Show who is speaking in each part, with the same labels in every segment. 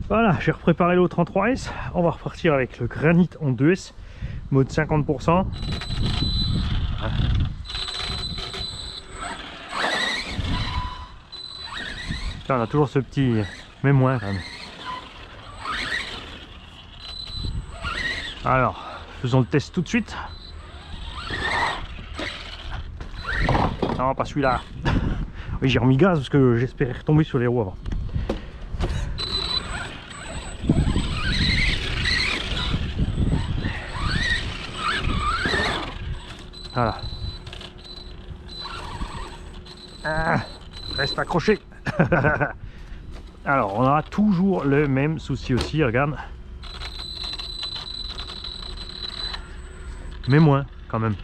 Speaker 1: Voilà, j'ai repréparé l'autre en 3S. On va repartir avec le Granit en 2S, mode 50%. Voilà. Là, on a toujours ce petit même moins quand même. Alors, faisons le test tout de suite. Non, pas celui-là. Oui, j'ai remis gaz parce que j'espérais retomber sur les roues avant. Voilà. Ah, reste accroché. Alors, on a toujours le même souci aussi, regarde. Mais moins, quand même.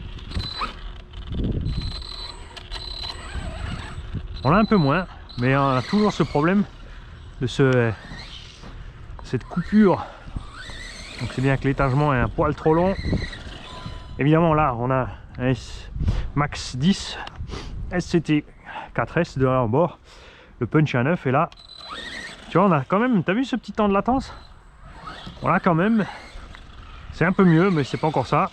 Speaker 1: On l'a un peu moins, mais on a toujours ce problème de cette coupure. Donc c'est bien que l'étagement est un poil trop long. Évidemment, là, on a un Max 10 SCT 4S de là en bord. Le punch à 9 et là, tu vois, on a quand même, t'as vu ce petit temps de latence? On a quand même, c'est un peu mieux, mais c'est pas encore ça.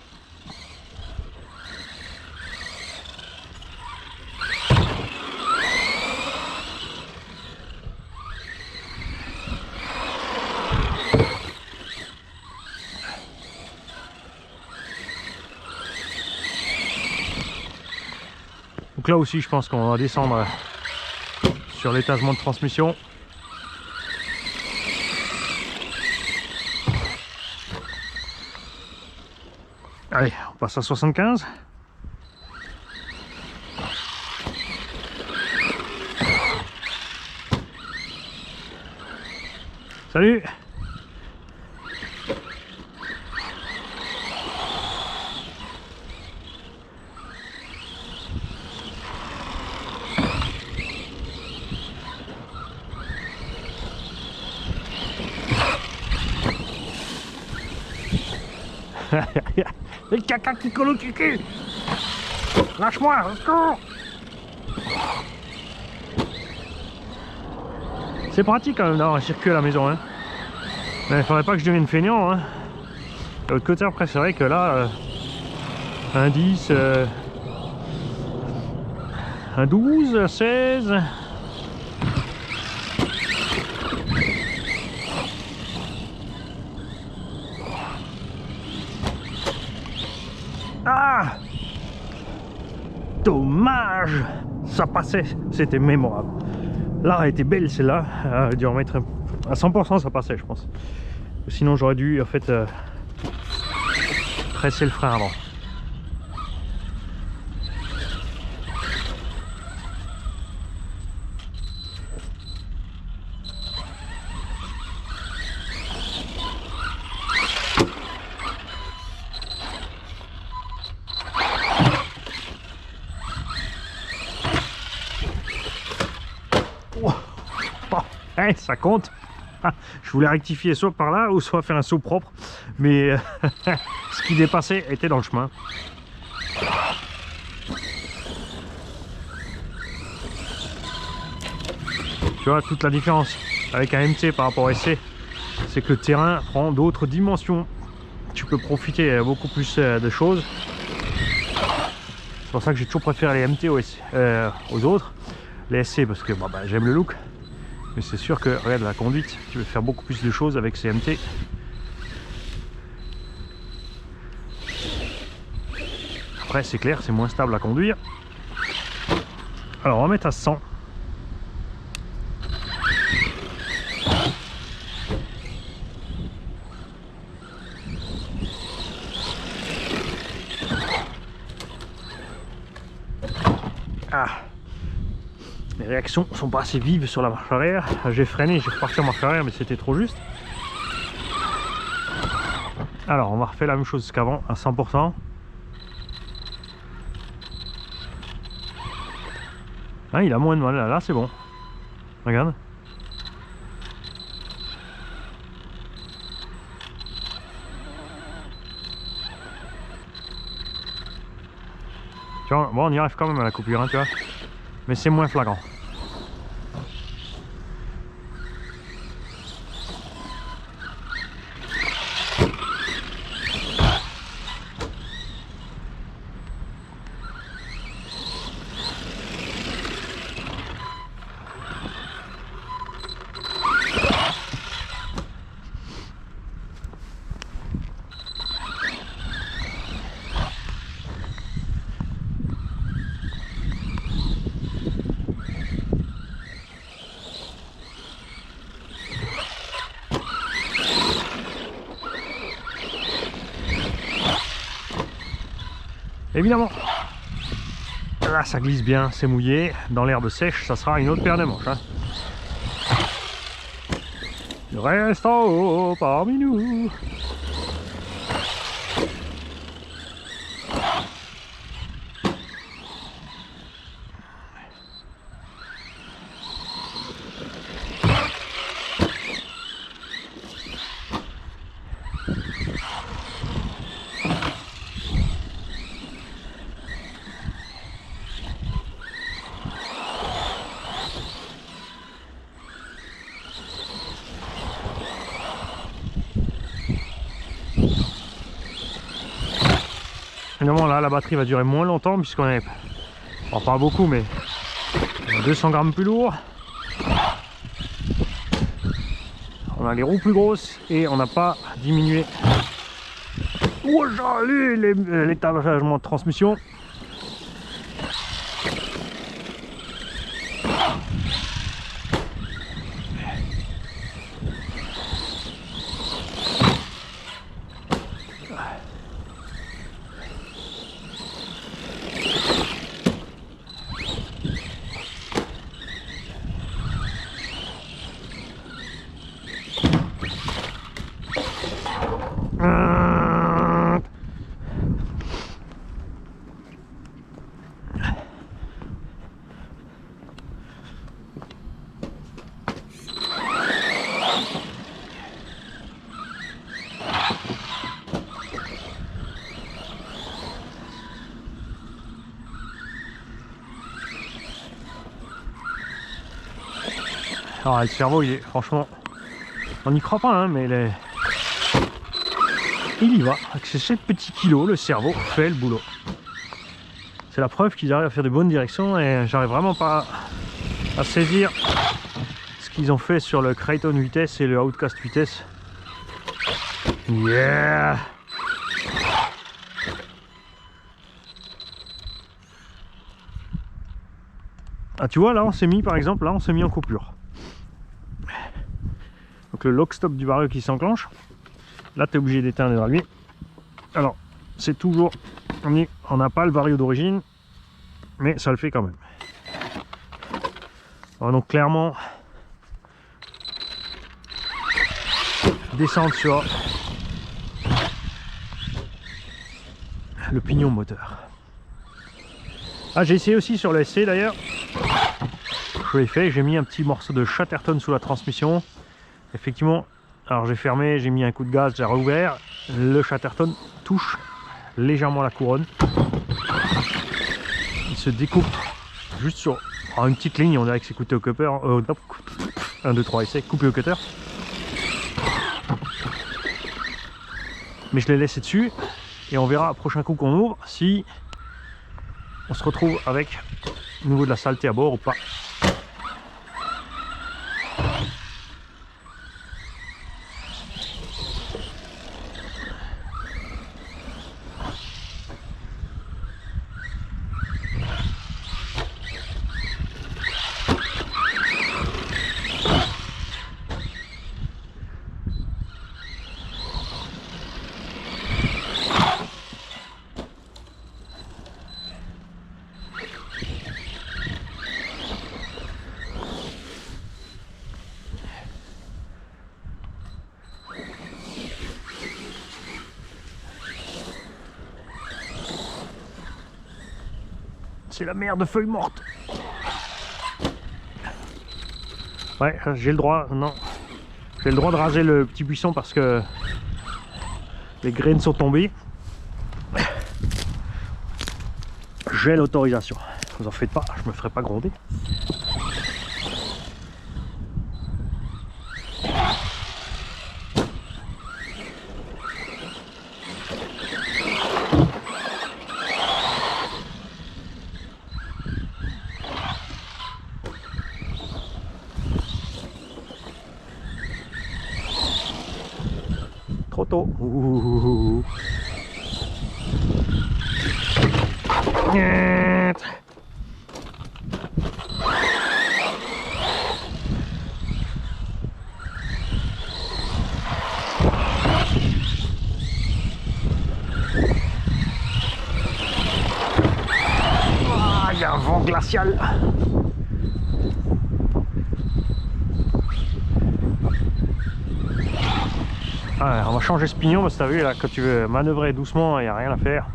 Speaker 1: Donc là aussi, je pense qu'on va descendre sur l'étagement de transmission. Allez, on passe à 75. Salut! Le caca qui colle au cul. Lâche-moi, c'est pratique quand même d'avoir un circuit à la maison, hein. Mais il faudrait pas que je devienne feignant, hein. De l'autre côté, après, c'est vrai que là, un 10, un 12, un 16. Ah! Dommage! Ça passait, c'était mémorable. Là, elle était belle celle-là. J'aurais dû en mettre à 100%, ça passait, je pense. Sinon, j'aurais dû en fait presser le frein avant. Hey, ça compte. Je voulais rectifier soit par là ou soit faire un saut propre, mais ce qui dépassait était dans le chemin. Tu vois toute la différence avec un MT par rapport au SC, c'est que le terrain prend d'autres dimensions. Tu peux profiter beaucoup plus de choses. C'est pour ça que j'ai toujours préféré les MT aux autres. Les SC parce que bah, j'aime le look. Mais c'est sûr que, regarde, la conduite, tu veux faire beaucoup plus de choses avec ces MT. Après, c'est clair, c'est moins stable à conduire. Alors, on va mettre à 100. Ah! Les réactions sont pas assez vives sur la marche arrière. J'ai freiné, j'ai reparti en marche arrière, mais c'était trop juste. Alors, on va refaire la même chose qu'avant, à 100%. Ah, il a moins de mal, là c'est bon. Regarde. Tu vois, bon, on y arrive quand même à la coupure, hein, tu vois. Mais c'est moins flagrant. Évidemment, là ça glisse bien, c'est mouillé. Dans l'herbe sèche, ça sera une autre paire de manches. Hein. Reste en haut parmi nous. Évidemment là la batterie va durer moins longtemps puisqu'on est, bon, pas beaucoup mais 200 grammes plus lourd. On a les roues plus grosses et on n'a pas diminué l'étagement de transmission. Alors le cerveau, il est franchement, on n'y croit pas hein, mais il y va. Avec ses 7 petits kilos, le cerveau fait le boulot. C'est la preuve qu'ils arrivent à faire de bonnes directions et j'arrive vraiment pas à saisir ce qu'ils ont fait sur le Creighton vitesse et le Outcast vitesse. Yeah! Ah tu vois là on s'est mis par exemple, là on s'est mis en coupure. Donc le lock stop du vario qui s'enclenche, là tu es obligé d'éteindre et de rallumer. Alors c'est toujours, on n'a pas le vario d'origine, mais ça le fait quand même. Alors, donc clairement, descendre sur le pignon moteur. Ah j'ai essayé aussi sur le SC d'ailleurs, je l'ai fait, j'ai mis un petit morceau de Chatterton sous la transmission. Effectivement, alors j'ai fermé, j'ai mis un coup de gaz, j'ai rouvert, le Chatterton touche légèrement la couronne. Il se découpe juste sur une petite ligne, on dirait que c'est coupé au cutter, 1, 2, 3 essais, coupé au cutter. Mais je l'ai laissé dessus et on verra au prochain coup qu'on ouvre si on se retrouve avec au niveau de la saleté à bord ou pas. C'est la mer de feuilles mortes. Ouais, j'ai le droit, non. J'ai le droit de raser le petit buisson parce que les graines sont tombées. J'ai l'autorisation. Vous en faites pas, je me ferai pas gronder. Trop tôt. Ouh. glacial. Ouais, on va changer ce pignon parce que t'as vu là, quand tu veux manœuvrer doucement, il n'y a rien à faire.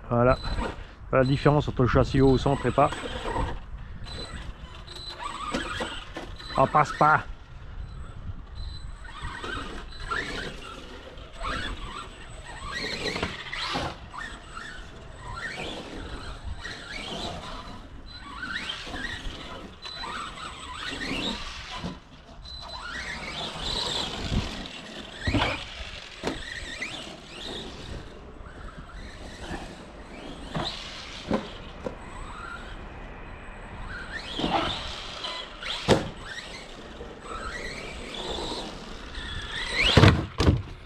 Speaker 1: Voilà, la différence entre le châssis haut au centre et pas. On passe pas.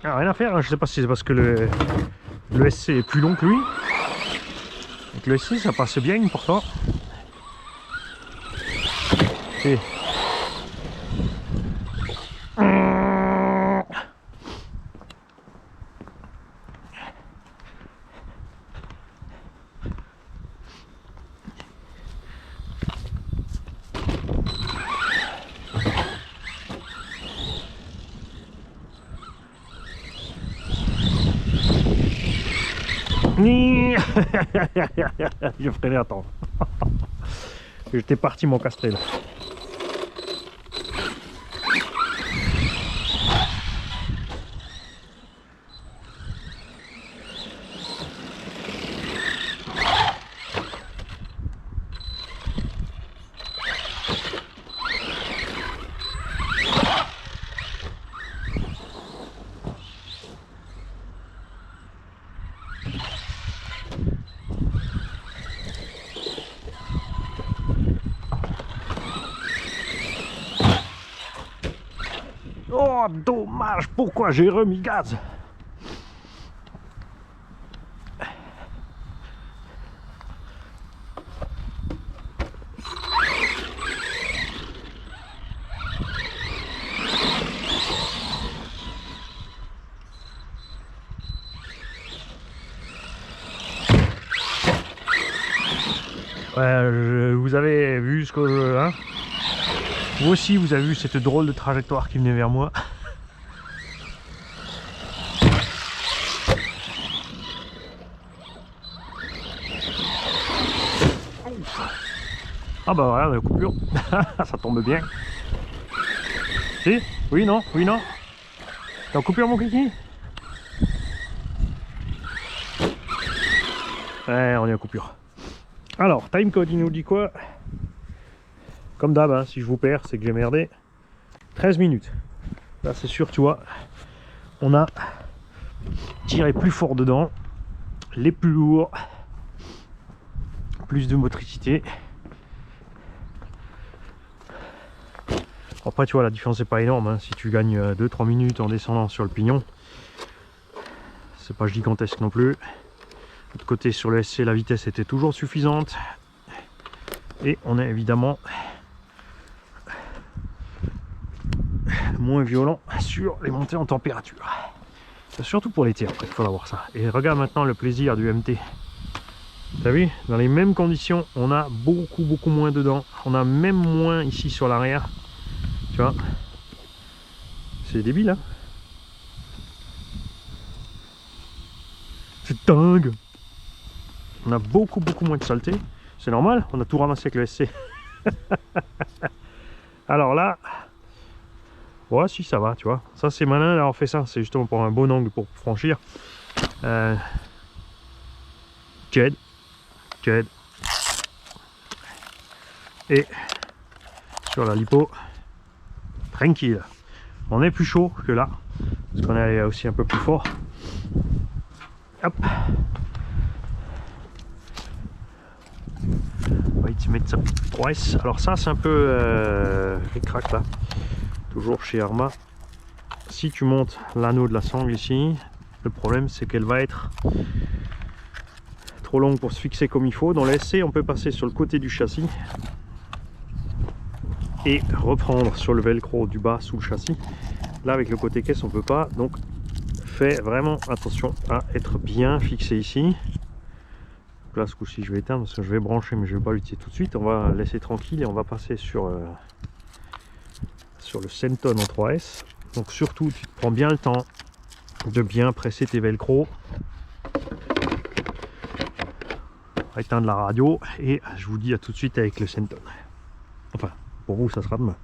Speaker 1: Ah, rien à faire, hein. Je sais pas si c'est parce que le SC est plus long que lui. Donc le SC ça passe bien pourtant. Et... Je freinais à temps. J'étais parti mon castré là. Oh, dommage, pourquoi j'ai remis gaz? Ouais, vous avez vu ce que... Hein, vous aussi, vous avez vu cette drôle de trajectoire qui venait vers moi. Ah bah voilà, la coupure. Ça tombe bien. Si? Oui, non? Oui, non? T'es en coupure, mon kiki? Ouais, on est en coupure. Alors, timecode, il nous dit quoi? Comme d'hab, hein, si je vous perds, c'est que j'ai merdé. 13 minutes. Là, c'est sûr, tu vois, on a tiré plus fort dedans, les plus lourds, plus de motricité. Après, tu vois, la différence n'est pas énorme, hein. Si tu gagnes 2-3 minutes en descendant sur le pignon, c'est pas gigantesque non plus. De l'autre côté, sur le SC, la vitesse était toujours suffisante. Et on est évidemment moins violent sur les montées en température. Surtout pour l'été, après, il faut avoir ça. Et regarde maintenant le plaisir du MT. T'as vu, dans les mêmes conditions, on a beaucoup moins dedans. On a même moins ici sur l'arrière. Tu vois, c'est débile, hein. C'est dingue. On a beaucoup moins de saleté. C'est normal, on a tout ramassé avec le SC. Alors là, ouais, si ça va, tu vois. Ça c'est malin d'avoir fait ça. C'est justement pour un bon angle pour franchir. Jed. Et sur la lipo, tranquille. On est plus chaud que là, parce qu'on est aussi un peu plus fort. Hop. On va y mettre sa petite prouesse. Alors ça c'est un peu ric-rac là. Toujours chez Arma. Si tu montes l'anneau de la sangle ici, le problème c'est qu'elle va être trop longue pour se fixer comme il faut. Dans le SC on peut passer sur le côté du châssis. et reprendre sur le velcro du bas sous le châssis. Là avec le côté caisse on peut pas, donc fais vraiment attention à être bien fixé ici. Donc là ce coup-ci je vais éteindre parce que je vais brancher mais je vais pas l'utiliser tout de suite. On va laisser tranquille et on va passer sur le Senton en 3S. Donc surtout tu te prends bien le temps de bien presser tes velcro, éteindre la radio et je vous dis à tout de suite avec le Senton. Enfin pour vous ça sera demain.